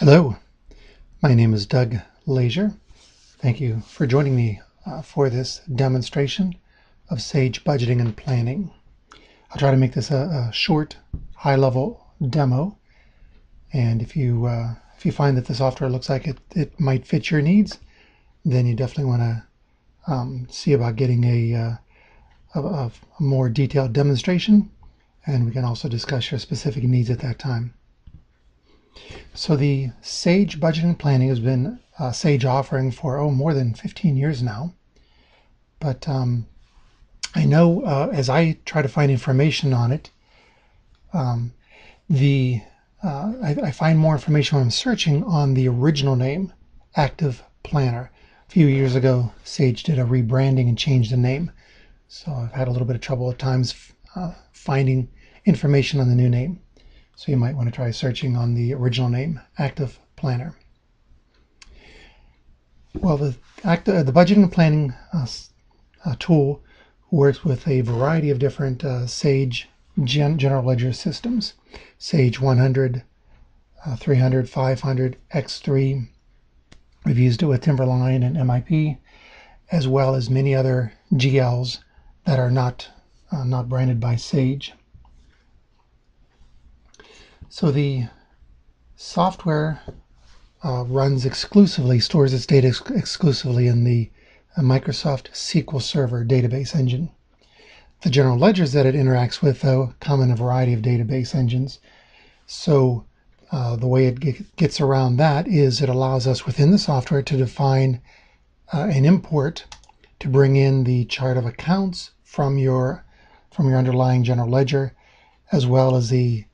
Hello, my name is Doug Lazier. Thank you for joining me for this demonstration of Sage Budgeting and Planning. I'll try to make this a short, high-level demo, and if you find that the software looks like it might fit your needs, then you definitely want to see about getting a more detailed demonstration, and we can also discuss your specific needs at that time. So the Sage Budgeting and Planning has been a Sage offering for more than 15 years now. But I know as I try to find information on it, I find more information when I'm searching on the original name, Active Planner. A few years ago, Sage did a rebranding and changed the name. So I've had a little bit of trouble at times finding information on the new name. So you might want to try searching on the original name, Active Planner. Well, the budgeting and planning tool works with a variety of different Sage General Ledger systems. Sage 100, 300, 500, X3. We've used it with Timberline and MIP, as well as many other GLs that are not branded by Sage. So the software stores its data exclusively in the Microsoft SQL Server database engine. The general ledgers that it interacts with, though, come in a variety of database engines. So the way it gets around that is it allows us within the software to define an import to bring in the chart of accounts from your underlying general ledger, as well as the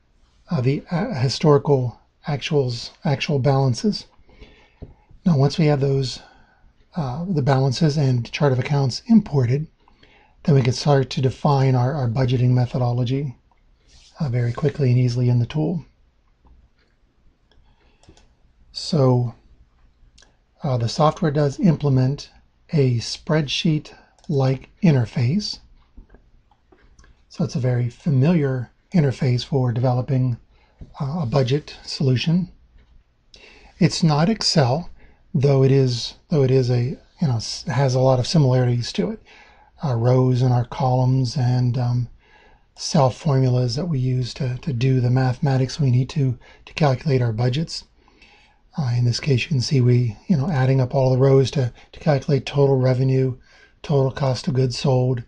historical actual balances. Now, once we have those the balances and chart of accounts imported, then we can start to define our budgeting methodology very quickly and easily in the tool. So the software does implement a spreadsheet-like interface. So it's a very familiar interface for developing a budget solution. It's not Excel, though it is has a lot of similarities to it. Our rows and our columns and cell formulas that we use to do the mathematics we need to calculate our budgets. In this case, you can see we adding up all the rows to calculate total revenue, total cost of goods sold,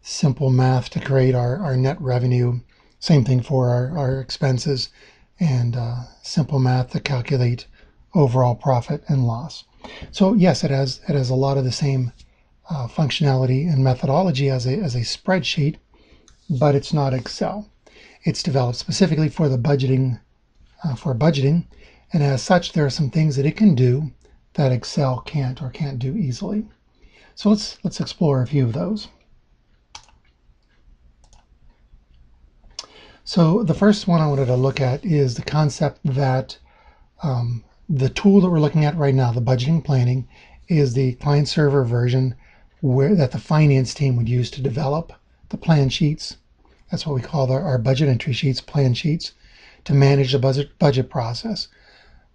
simple math to create our net revenue. Same thing for our expenses, and simple math to calculate overall profit and loss. So yes, it has a lot of the same functionality and methodology as a spreadsheet, but it's not Excel. It's developed specifically for the budgeting, and as such, there are some things that it can do that Excel can't do easily. So let's explore a few of those. So the first one I wanted to look at is the concept that the tool that we're looking at right now, the budgeting planning, is the client server version that the finance team would use to develop the plan sheets. That's what we call our budget entry sheets, plan sheets, to manage the budget process.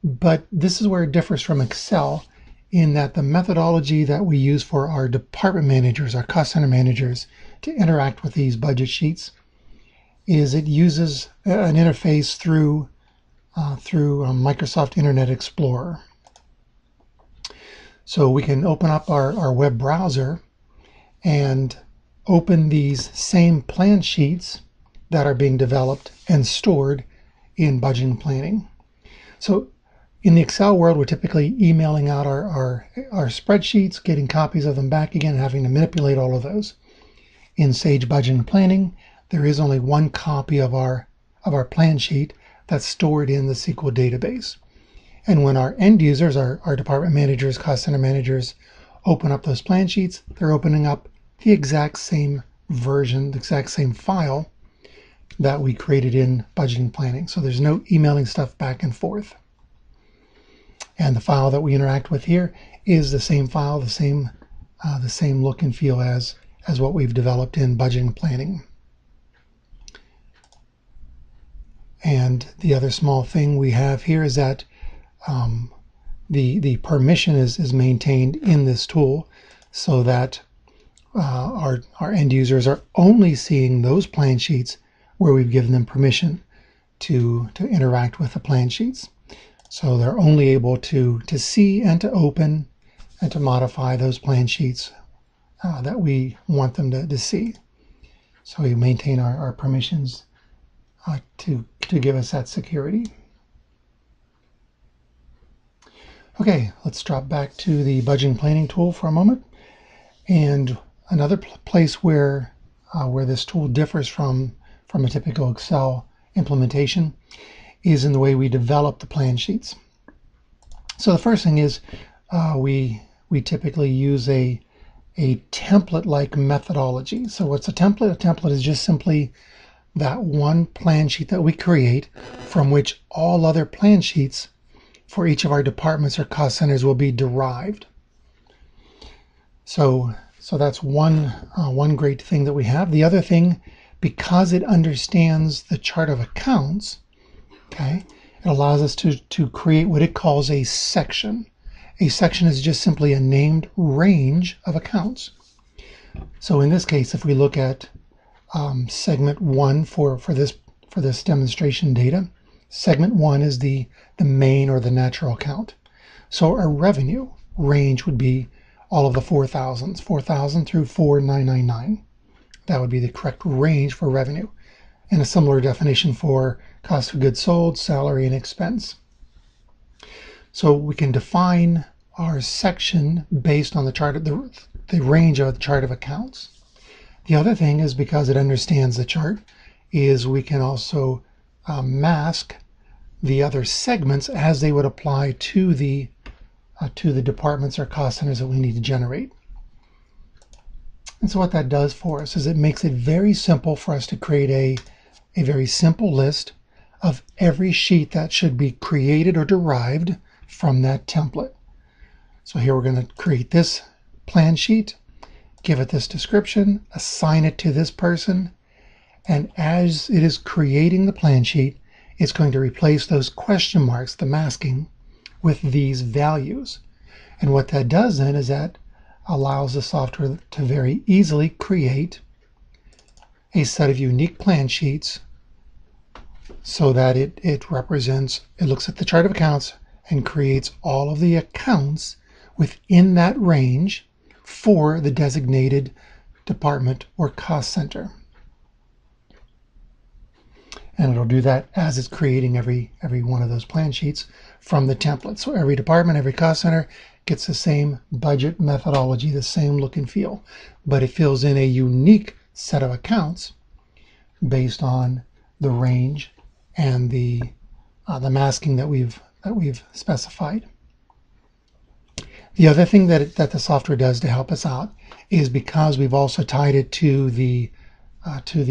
But this is where it differs from Excel in that the methodology that we use for our department managers, our cost center managers, to interact with these budget sheets is it uses an interface through Microsoft Internet Explorer. So we can open up our web browser and open these same plan sheets that are being developed and stored in budgeting planning. So in the Excel world, we're typically emailing out our spreadsheets, getting copies of them back again, and having to manipulate all of those. In Sage Budgeting and Planning, there is only one copy of our plan sheet that's stored in the SQL database. And when our end users, our department managers, cost center managers, open up those plan sheets, they're opening up the exact same version, the exact same file that we created in budgeting planning. So there's no emailing stuff back and forth. And the file that we interact with here is the same file, the same look and feel as what we've developed in budgeting planning. And the other small thing we have here is that the permission is maintained in this tool, so that our end users are only seeing those plan sheets where we've given them permission to interact with the plan sheets. So they're only able to see and to open and to modify those plan sheets that we want them to see. So we maintain our permissions to give us that security. Okay, let's drop back to the budgeting planning tool for a moment. And another place where this tool differs from a typical Excel implementation is in the way we develop the plan sheets. So the first thing is we typically use a template-like methodology. So what's a template? A template is just simply that one plan sheet that we create from which all other plan sheets for each of our departments or cost centers will be derived. So that's one great thing that we have. The other thing, because it understands the chart of accounts, okay, it allows us to create what it calls a section. A section is just simply a named range of accounts. So in this case, if we look at segment 1 for this demonstration data, segment 1 is the main or the natural account. So our revenue range would be all of the 4,000s, 4,000 through 4,999. That would be the correct range for revenue. And a similar definition for cost of goods sold, salary, and expense. So we can define our section based on the chart of the range of the chart of accounts. The other thing is, because it understands the chart, is we can also mask the other segments as they would apply to the departments or cost centers that we need to generate. And so what that does for us is it makes it very simple for us to create a very simple list of every sheet that should be created or derived from that template. So here we're going to create this plan sheet, give it this description, assign it to this person, and as it is creating the plan sheet, it's going to replace those question marks, the masking, with these values. And what that does then is that allows the software to very easily create a set of unique plan sheets so that it looks at the chart of accounts and creates all of the accounts within that range for the designated department or cost center. And it'll do that as it's creating every one of those plan sheets from the template. So every department, every cost center gets the same budget methodology, the same look and feel, but it fills in a unique set of accounts based on the range and the masking that we've specified. The other thing that the software does to help us out is, because we've also tied it to the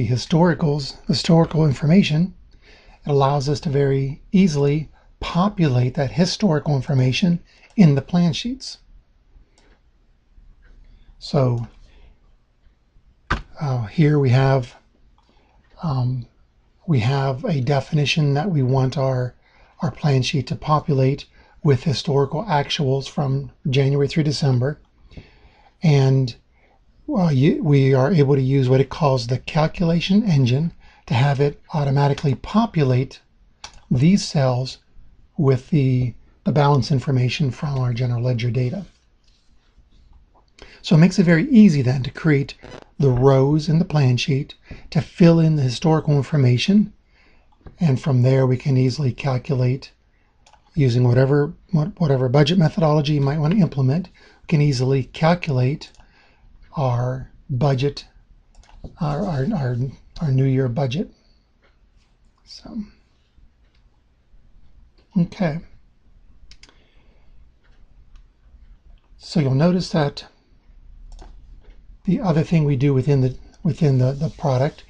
historical information, it allows us to very easily populate that historical information in the plan sheets. So here we have a definition that we want our plan sheet to populate with historical actuals from January through December. And we are able to use what it calls the calculation engine to have it automatically populate these cells with the balance information from our general ledger data. So it makes it very easy then to create the rows in the plan sheet, to fill in the historical information, and from there we can easily calculate, using whatever budget methodology you might want to implement. We can easily calculate our budget, our new year budget. So, okay. So you'll notice that the other thing we do within the product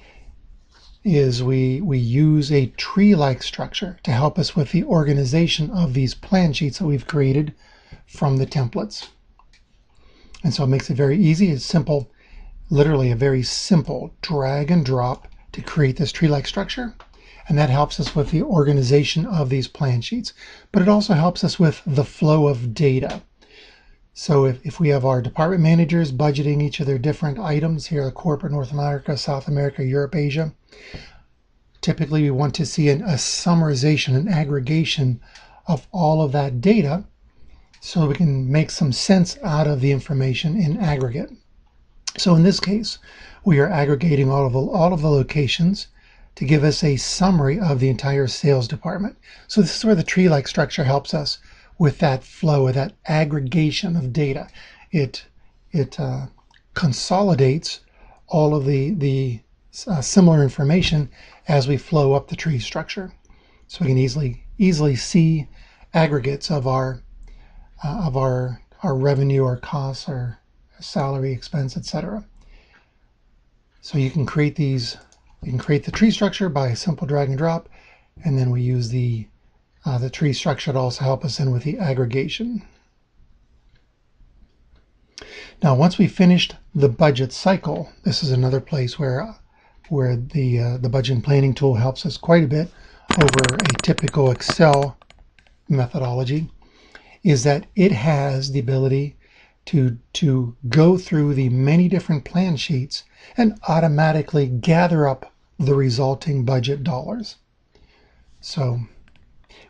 is we use a tree-like structure to help us with the organization of these plan sheets that we've created from the templates. And so it makes it very easy. It's simple, literally a very simple drag and drop to create this tree-like structure. and that helps us with the organization of these plan sheets. But it also helps us with the flow of data. So if we have our department managers budgeting each of their different items here, corporate North America, South America, Europe, Asia, typically we want to see a summarization, an aggregation of all of that data so we can make some sense out of the information in aggregate. So in this case, we are aggregating all of the locations to give us a summary of the entire sales department. So this is where the tree-like structure helps us with that flow, with that aggregation of data. It consolidates all of the similar information as we flow up the tree structure. So we can easily see aggregates of our revenue, our costs, our salary, expense, etc. So you can create these. You can create the tree structure by a simple drag and drop, and then we use the tree structure to also help us in with the aggregation. Now, once we finished the budget cycle, this is another place where the budget and planning tool helps us quite a bit over a typical Excel methodology, is that it has the ability to go through the many different plan sheets and automatically gather up the resulting budget dollars. So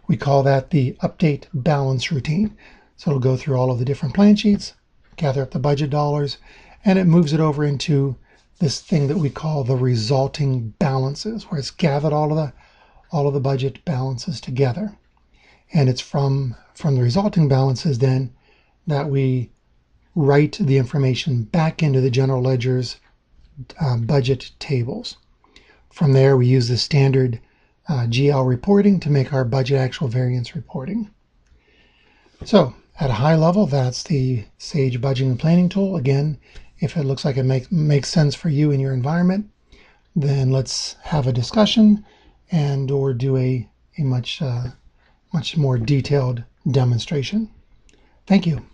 we call that the update balance routine. So it'll go through all of the different plan sheets, gather up the budget dollars, and it moves it over into this thing that we call the resulting balances, where it's gathered all of the budget balances together. And it's from the resulting balances then that we write the information back into the general ledger's budget tables. From there, we use the standard GL reporting to make our budget actual variance reporting. So at a high level, that's the Sage budgeting and planning tool. Again, if it looks like it makes sense for you in your environment, then let's have a discussion or do a much more detailed demonstration. Thank you.